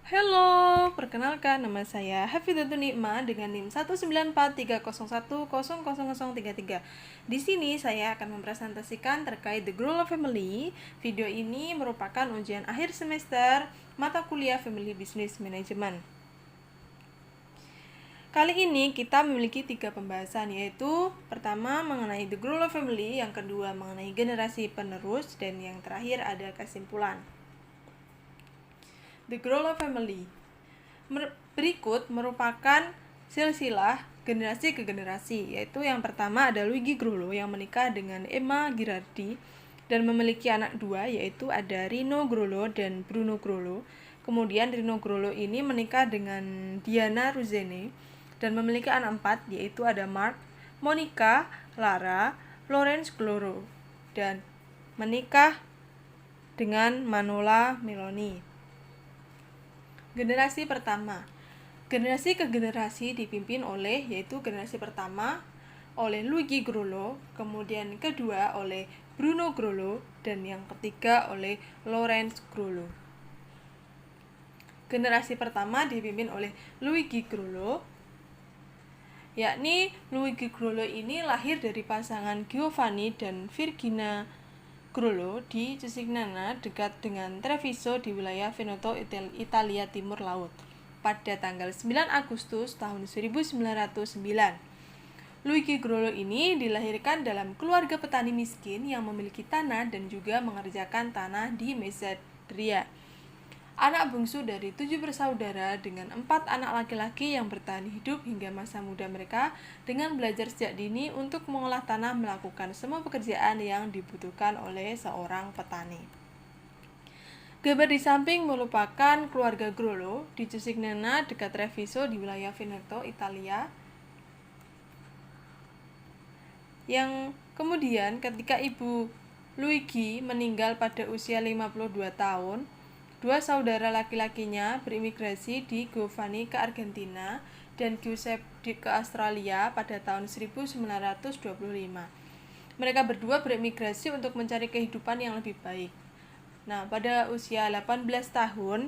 Halo, perkenalkan nama saya Hafidhatun Nikma dengan NIM 19430100033. Di sini saya akan mempresentasikan terkait The Growth Family. Video ini merupakan ujian akhir semester mata kuliah Family Business Management. Kali ini kita memiliki 3 pembahasan, yaitu pertama mengenai The Growth Family, yang kedua mengenai generasi penerus, dan yang terakhir ada kesimpulan. The Growth Family berikut merupakan silsilah generasi ke generasi, yaitu yang pertama ada Luigi Grollo yang menikah dengan Emma Girardi dan memiliki anak dua, yaitu ada Rino Grollo dan Bruno Grollo. Kemudian Rino Grollo ini menikah dengan Diana Ruzene dan memiliki anak 4, yaitu ada Mark, Monica, Lara, Lawrence Grollo, dan menikah dengan Manola Meloni. Generasi pertama. Generasi ke generasi dipimpin oleh, yaitu generasi pertama oleh Luigi Grollo, kemudian kedua oleh Bruno Grollo, dan yang ketiga oleh Lawrence Grollo. Generasi pertama dipimpin oleh Luigi Grollo, yakni Luigi Grollo ini lahir dari pasangan Giovanni dan Virginia Grollo di Cesignana dekat dengan Treviso di wilayah Veneto, Italia Timur Laut pada tanggal 9 Agustus tahun 1909. Luigi Grollo ini dilahirkan dalam keluarga petani miskin yang memiliki tanah dan juga mengerjakan tanah di Mesadria. Anak bungsu dari 7 bersaudara dengan 4 anak laki-laki yang bertahan hidup hingga masa muda mereka dengan belajar sejak dini untuk mengolah tanah, melakukan semua pekerjaan yang dibutuhkan oleh seorang petani. Gambar di samping merupakan keluarga Grollo di Cesignana dekat Treviso di wilayah Veneto, Italia. Yang kemudian ketika ibu Luigi meninggal pada usia 52 tahun, dua saudara laki-lakinya berimigrasi di Giovanni ke Argentina dan Giuseppe ke Australia pada tahun 1925. Mereka berdua berimigrasi untuk mencari kehidupan yang lebih baik. Nah, pada usia 18 tahun,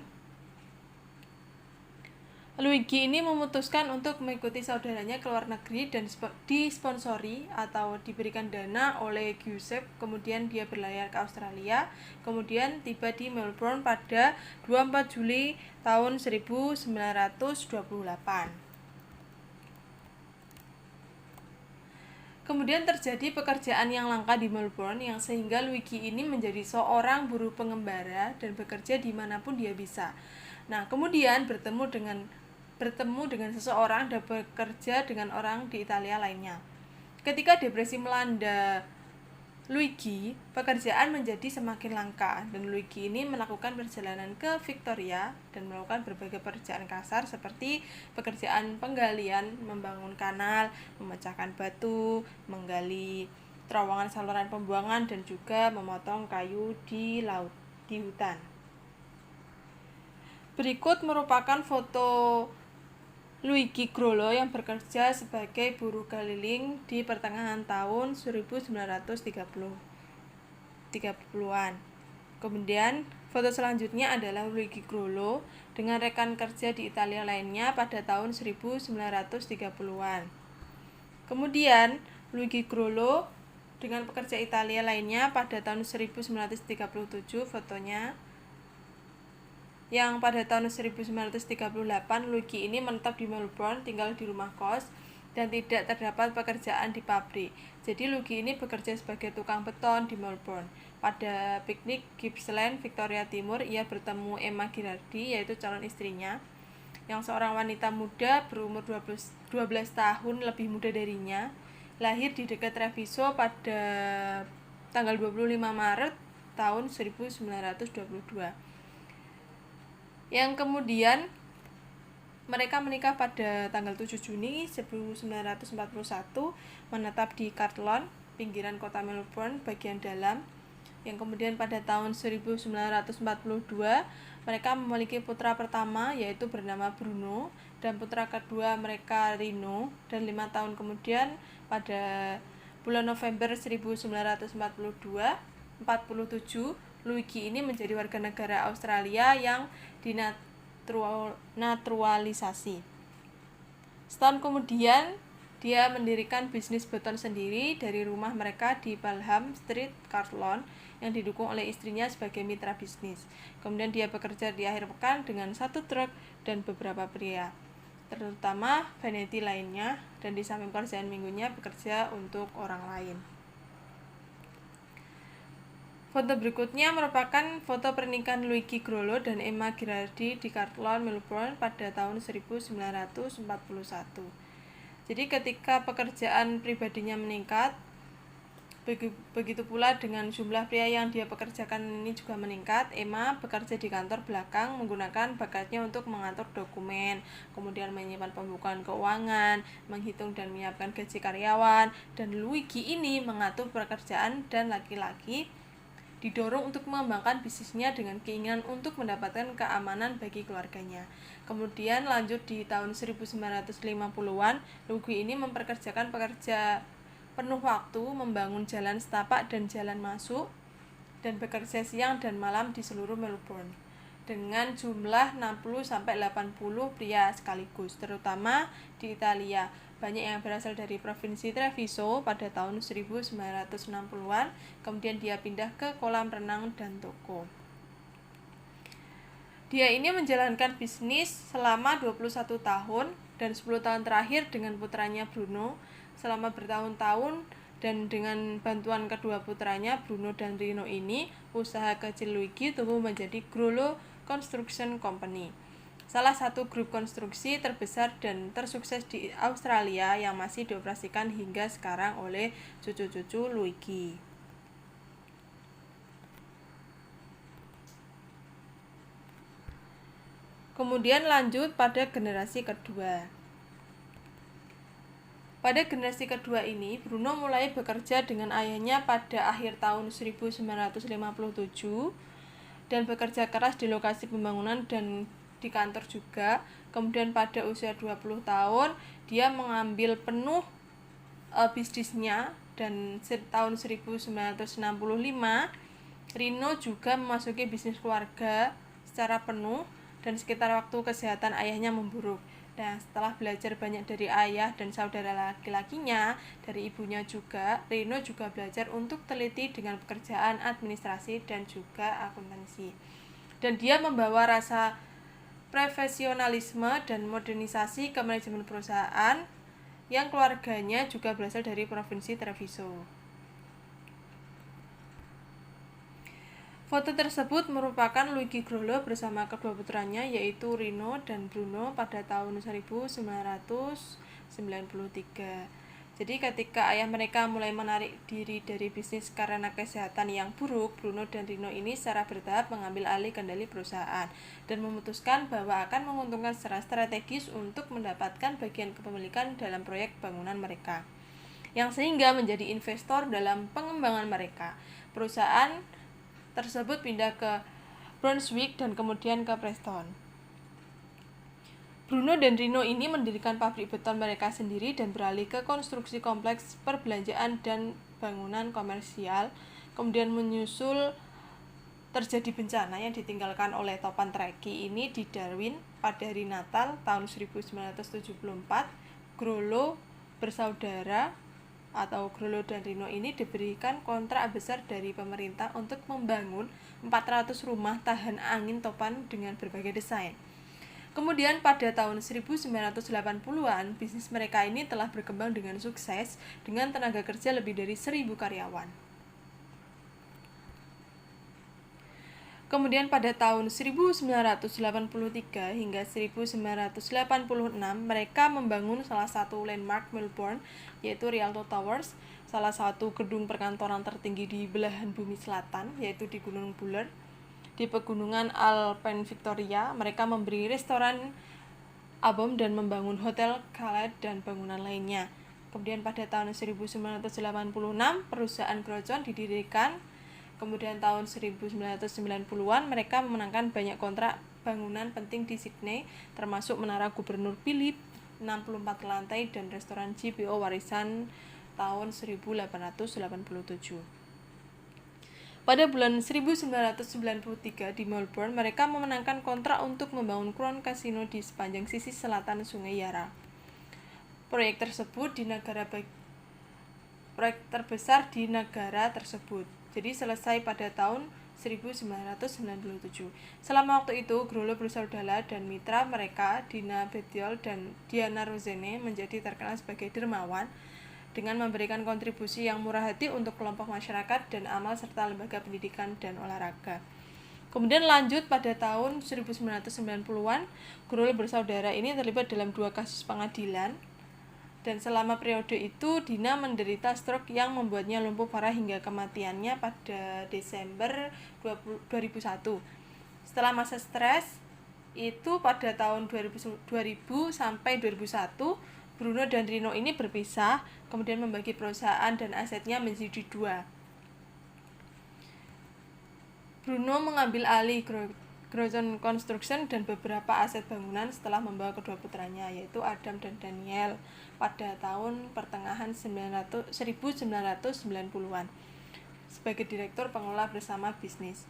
Luigi ini memutuskan untuk mengikuti saudaranya ke luar negeri dan disponsori atau diberikan dana oleh Giuseppe. Kemudian dia berlayar ke Australia, kemudian tiba di Melbourne pada 24 Juli tahun 1928. Kemudian terjadi pekerjaan yang langka di Melbourne yang sehingga Luigi ini menjadi seorang buruh pengembara dan bekerja dimanapun dia bisa. Nah, kemudian bertemu dengan seseorang dan bekerja dengan orang di Italia lainnya. Ketika depresi melanda Luigi, pekerjaan menjadi semakin langka dan Luigi ini melakukan perjalanan ke Victoria dan melakukan berbagai pekerjaan kasar seperti pekerjaan penggalian, membangun kanal, memecahkan batu, menggali terowongan saluran pembuangan, dan juga memotong kayu di hutan. Berikut merupakan foto Luigi Grollo yang bekerja sebagai buruh keliling di pertengahan tahun 1930-an. Kemudian foto selanjutnya adalah Luigi Grollo dengan rekan kerja di Italia lainnya pada tahun 1930-an. Kemudian Luigi Grollo dengan pekerja Italia lainnya pada tahun 1937 fotonya, yang pada tahun 1938 Luigi ini menetap di Melbourne, tinggal di rumah kos dan tidak terdapat pekerjaan di pabrik. Jadi Luigi ini bekerja sebagai tukang beton di Melbourne. Pada piknik Gippsland, Victoria Timur, ia bertemu Emma Girardi, yaitu calon istrinya, yang seorang wanita muda berumur 12 tahun lebih muda darinya, lahir di dekat Treviso pada tanggal 25 Maret tahun 1922. Yang kemudian mereka menikah pada tanggal 7 Juni 1941, menetap di Carlton, pinggiran kota Melbourne, bagian dalam. Yang kemudian pada tahun 1942, mereka memiliki putra pertama, yaitu bernama Bruno, dan putra kedua mereka Rino, dan 5 tahun kemudian pada bulan November 1947, Luigi ini menjadi warga negara Australia yang naturalisasi. Setahun kemudian, dia mendirikan bisnis beton sendiri dari rumah mereka di Balham Street, Carlton, yang didukung oleh istrinya sebagai mitra bisnis. Kemudian dia bekerja di akhir pekan dengan 1 truk dan beberapa pria, terutama vanity lainnya, dan di samping pekerjaan minggunya bekerja untuk orang lain. Foto berikutnya merupakan foto pernikahan Luigi Grollo dan Emma Girardi di Carlton, Melbourne pada tahun 1941. Jadi ketika pekerjaan pribadinya meningkat, begitu pula dengan jumlah pria yang dia pekerjakan ini juga meningkat. Emma bekerja di kantor belakang menggunakan bakatnya untuk mengatur dokumen, kemudian menyimpan pembukuan keuangan, menghitung dan menyiapkan gaji karyawan, dan Luigi ini mengatur pekerjaan dan laki-laki didorong untuk mengembangkan bisnisnya dengan keinginan untuk mendapatkan keamanan bagi keluarganya. Kemudian lanjut di tahun 1950-an, Luigi ini memperkerjakan pekerja penuh waktu membangun jalan setapak dan jalan masuk, dan bekerja siang dan malam di seluruh Melbourne dengan jumlah 60-80 pria sekaligus, terutama di Italia. Banyak yang berasal dari provinsi Treviso pada tahun 1960-an, kemudian dia pindah ke kolam renang dan toko. Dia ini menjalankan bisnis selama 21 tahun dan 10 tahun terakhir dengan putranya Bruno. Selama bertahun-tahun dan dengan bantuan kedua putranya Bruno dan Rino ini, usaha kecil Luigi tumbuh menjadi Grollo Construction Company, salah satu grup konstruksi terbesar dan tersukses di Australia yang masih dioperasikan hingga sekarang oleh cucu-cucu Luigi. Kemudian lanjut pada generasi kedua. Pada generasi kedua ini, Bruno mulai bekerja dengan ayahnya pada akhir tahun 1957 dan bekerja keras di lokasi pembangunan dan di kantor juga. Kemudian pada usia 20 tahun, dia mengambil penuh bisnisnya, dan tahun 1965 Rino juga memasuki bisnis keluarga secara penuh, dan sekitar waktu kesehatan ayahnya memburuk. Nah, setelah belajar banyak dari ayah dan saudara laki-lakinya, dari ibunya juga, Rino juga belajar untuk teliti dengan pekerjaan administrasi dan juga akuntansi. Dan dia membawa rasa profesionalisme dan modernisasi ke manajemen perusahaan yang keluarganya juga berasal dari provinsi Treviso. Foto tersebut merupakan Luigi Grollo bersama kedua putranya yaitu Rino dan Bruno pada tahun 1993. Jadi ketika ayah mereka mulai menarik diri dari bisnis karena kesehatan yang buruk, Bruno dan Rino ini secara bertahap mengambil alih kendali perusahaan dan memutuskan bahwa akan menguntungkan secara strategis untuk mendapatkan bagian kepemilikan dalam proyek bangunan mereka, yang sehingga menjadi investor dalam pengembangan mereka. Perusahaan tersebut pindah ke Brunswick dan kemudian ke Preston. Bruno dan Rino ini mendirikan pabrik beton mereka sendiri dan beralih ke konstruksi kompleks perbelanjaan dan bangunan komersial. Kemudian menyusul terjadi bencana yang ditinggalkan oleh topan Traki ini di Darwin pada hari Natal tahun 1974. Grollo bersaudara atau Grollo dan Rino ini diberikan kontrak besar dari pemerintah untuk membangun 400 rumah tahan angin topan dengan berbagai desain. Kemudian pada tahun 1980-an, bisnis mereka ini telah berkembang dengan sukses dengan tenaga kerja lebih dari 1.000 karyawan. Kemudian pada tahun 1983 hingga 1986 mereka membangun salah satu landmark Melbourne, yaitu Rialto Towers, salah satu gedung perkantoran tertinggi di belahan bumi selatan, yaitu di Gunung Buller. Di pegunungan Alpine Victoria, mereka memberi restoran Abom dan membangun hotel Khaled dan bangunan lainnya. Kemudian pada tahun 1986 perusahaan Grocon didirikan. Kemudian tahun 1990-an mereka memenangkan banyak kontrak bangunan penting di Sydney, termasuk Menara Gubernur Phillip 64 lantai dan restoran GPO warisan tahun 1887. Pada bulan 1993 di Melbourne, mereka memenangkan kontrak untuk membangun Crown Casino di sepanjang sisi selatan Sungai Yarra. Proyek terbesar di negara tersebut. Jadi selesai pada tahun 1997. Selama waktu itu, Grollo bersaudara dan mitra mereka, Dina Bediol dan Diana Rosene, menjadi terkenal sebagai dermawan dengan memberikan kontribusi yang murah hati untuk kelompok masyarakat dan amal serta lembaga pendidikan dan olahraga. Kemudian lanjut pada tahun 1990-an, Grollo bersaudara ini terlibat dalam 2 kasus pengadilan. Dan selama periode itu, Dina menderita stroke yang membuatnya lumpuh parah hingga kematiannya pada Desember 2001. Setelah masa stres, itu pada tahun 2000 sampai 2001, Bruno dan Rino ini berpisah, kemudian membagi perusahaan dan asetnya menjadi 2. Bruno mengambil alih Grozon Construction dan beberapa aset bangunan setelah membawa kedua putranya, yaitu Adam dan Daniel, pada tahun pertengahan 1990-an sebagai direktur pengelola bersama bisnis.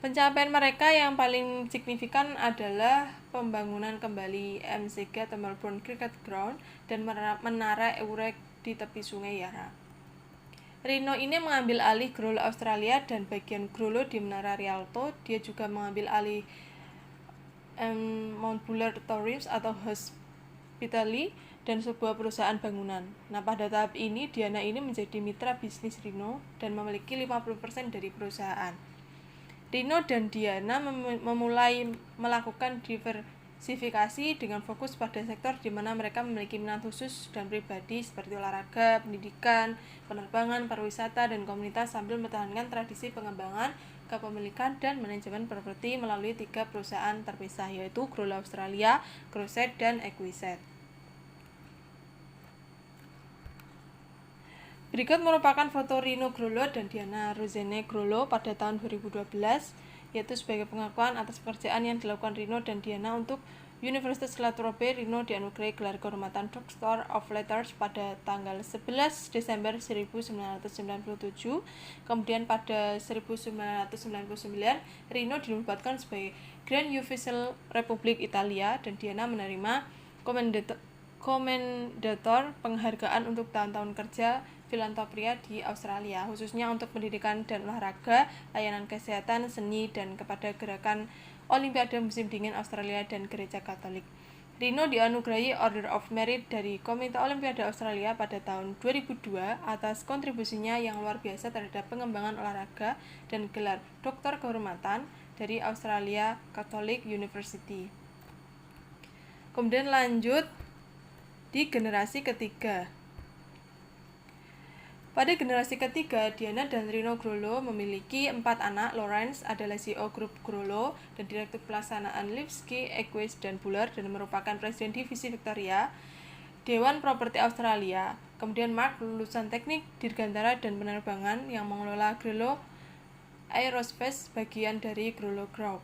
Pencapaian mereka yang paling signifikan adalah pembangunan kembali MCG atau Melbourne Cricket Ground dan menara Eurek di tepi Sungai Yarra. Rino ini mengambil alih Grollo Australia dan bagian Grollo di Menara Rialto. Dia juga mengambil alih Mount Buller Tourism atau Hospitality dan sebuah perusahaan bangunan. Nah, pada tahap ini Diana ini menjadi mitra bisnis Rino dan memiliki 50% dari perusahaan. Rino dan Diana memulai melakukan diversifikasi dengan fokus pada sektor di mana mereka memiliki minat khusus dan pribadi seperti olahraga, pendidikan, penerbangan, pariwisata, dan komunitas sambil mempertahankan tradisi pengembangan, kepemilikan, dan manajemen properti melalui 3 perusahaan terpisah, yaitu Grollo Australia, Grosset, dan Equiset. Berikut merupakan foto Rino Grollo dan Diana Rosene Grollo pada tahun 2012, yaitu sebagai pengakuan atas pekerjaan yang dilakukan Rino dan Diana untuk Universitas La Trobe. Rino dianugerahi gelar kehormatan Doctor of Letters pada tanggal 11 Desember 1997. Kemudian pada 1999, Rino dinobatkan sebagai Grand Ufficial Republik Italia dan Diana menerima Commendator penghargaan untuk tahun-tahun kerja filantropia di Australia, khususnya untuk pendidikan dan olahraga, layanan kesehatan, seni, dan kepada gerakan Olimpiade Musim Dingin Australia dan Gereja Katolik. Rino dianugerahi Order of Merit dari Komite Olimpiade Australia pada tahun 2002 atas kontribusinya yang luar biasa terhadap pengembangan olahraga dan gelar Doktor Kehormatan dari Australia Catholic University. Kemudian lanjut di generasi ketiga. Pada generasi ketiga, Diana dan Rino Grollo memiliki 4 anak. Lawrence adalah CEO grup Grollo dan Direktur Pelaksanaan Lipsky, Equus, dan Buller dan merupakan Presiden Divisi Victoria, Dewan Properti Australia. Kemudian Mark, lulusan Teknik Dirgantara dan Penerbangan yang mengelola Grollo Aerospace, bagian dari Grollo Group.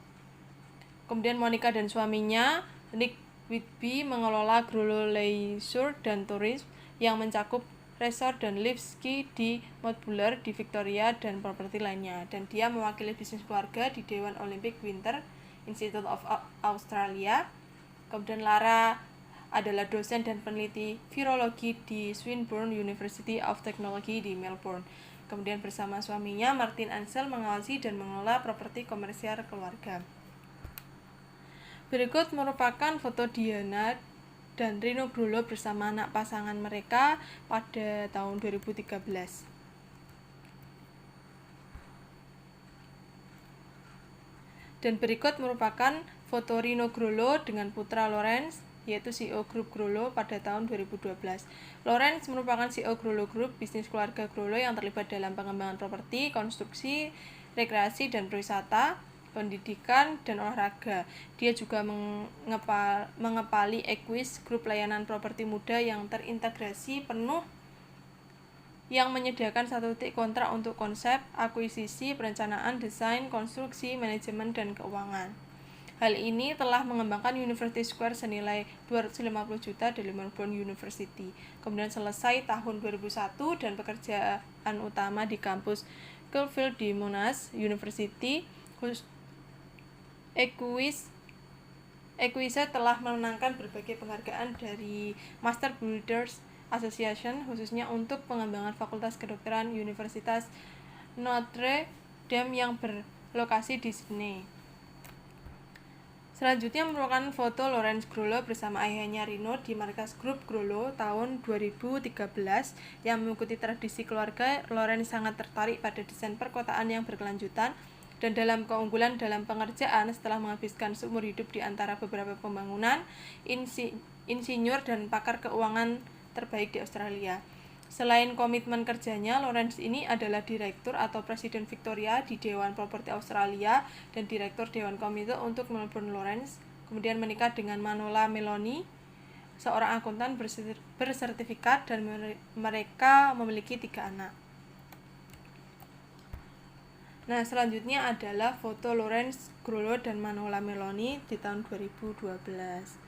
Kemudian Monica dan suaminya, Nick Whitby, mengelola Grollo Leisure dan Tourism yang mencakup resort dan lift ski di Mount Buller di Victoria dan properti lainnya, dan dia mewakili bisnis keluarga di Dewan Olympic Winter Institute of Australia. Kemudian Lara adalah dosen dan peneliti virologi di Swinburne University of Technology di Melbourne. Kemudian bersama suaminya Martin Ansel mengawasi dan mengelola properti komersial keluarga. Berikut merupakan foto Diana dan Rino Grollo bersama anak pasangan mereka pada tahun 2013. Dan berikut merupakan foto Rino Grollo dengan putra Lawrence, yaitu CEO Grup Grollo pada tahun 2012. Lawrence merupakan CEO Grollo Group, bisnis keluarga Grollo yang terlibat dalam pengembangan properti, konstruksi, rekreasi, dan perwisata, pendidikan, dan olahraga. Dia juga mengepali Equus, grup layanan properti muda yang terintegrasi penuh yang menyediakan 1 titik kontrak untuk konsep, akuisisi, perencanaan, desain, konstruksi, manajemen, dan keuangan. Hal ini telah mengembangkan University Square senilai 250 juta dari Melbourne University. Kemudian selesai tahun 2001 dan pekerjaan utama di kampus Schofield di Monash University. Equise telah memenangkan berbagai penghargaan dari Master Builders Association, khususnya untuk pengembangan Fakultas Kedokteran Universitas Notre Dame yang berlokasi di Sydney. Selanjutnya merupakan foto Lawrence Grollo bersama ayahnya Rino di markas grup Grollo tahun 2013. Yang mengikuti tradisi keluarga, Lawrence sangat tertarik pada desain perkotaan yang berkelanjutan dan dalam keunggulan dalam pengerjaan. Setelah menghabiskan seumur hidup di antara beberapa pembangunan, insinyur dan pakar keuangan terbaik di Australia. Selain komitmen kerjanya, Lawrence ini adalah Direktur atau Presiden Victoria di Dewan Properti Australia dan Direktur Dewan Komite untuk Melbourne Lawrence. Kemudian menikah dengan Manola Meloni, seorang akuntan bersertifikat, dan mereka memiliki 3 anak. Nah, selanjutnya adalah foto Lawrence Grollo dan Manola Meloni di tahun 2012.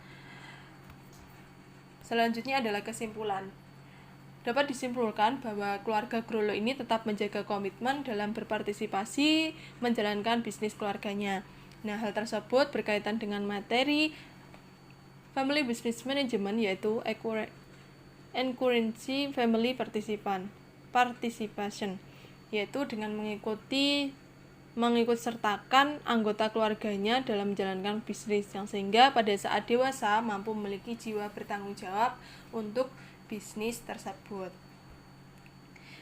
Selanjutnya adalah kesimpulan. Dapat disimpulkan bahwa keluarga Grollo ini tetap menjaga komitmen dalam berpartisipasi menjalankan bisnis keluarganya. Nah, hal tersebut berkaitan dengan materi Family Business Management, yaitu Encouraging Family Participation, yaitu dengan mengikut sertakan anggota keluarganya dalam menjalankan bisnis, yang sehingga pada saat dewasa mampu memiliki jiwa bertanggung jawab untuk bisnis tersebut.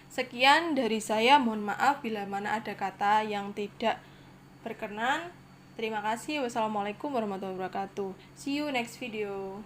Sekian dari saya, mohon maaf bila mana ada kata yang tidak berkenan. Terima kasih. Wassalamualaikum warahmatullahi wabarakatuh. See you next video.